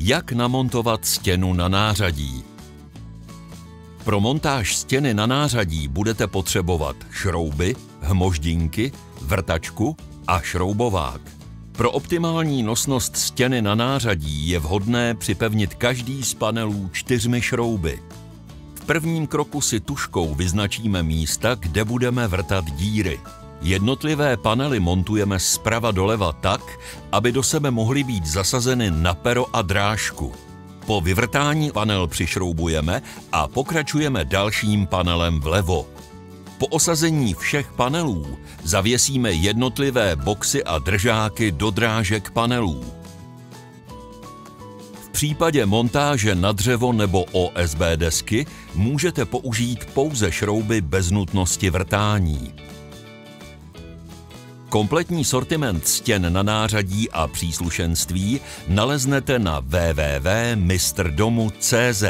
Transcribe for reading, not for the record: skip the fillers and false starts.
Jak namontovat stěnu na nářadí? Pro montáž stěny na nářadí budete potřebovat šrouby, hmoždinky, vrtačku a šroubovák. Pro optimální nosnost stěny na nářadí je vhodné připevnit každý z panelů 4 šrouby. V prvním kroku si tužkou vyznačíme místa, kde budeme vrtat díry. Jednotlivé panely montujeme zprava doleva tak, aby do sebe mohly být zasazeny na pero a drážku. Po vyvrtání panel přišroubujeme a pokračujeme dalším panelem vlevo. Po osazení všech panelů zavěsíme jednotlivé boxy a držáky do drážek panelů. V případě montáže na dřevo nebo OSB desky můžete použít pouze šrouby bez nutnosti vrtání. Kompletní sortiment stěn na nářadí a příslušenství naleznete na www.mistrdomu.cz.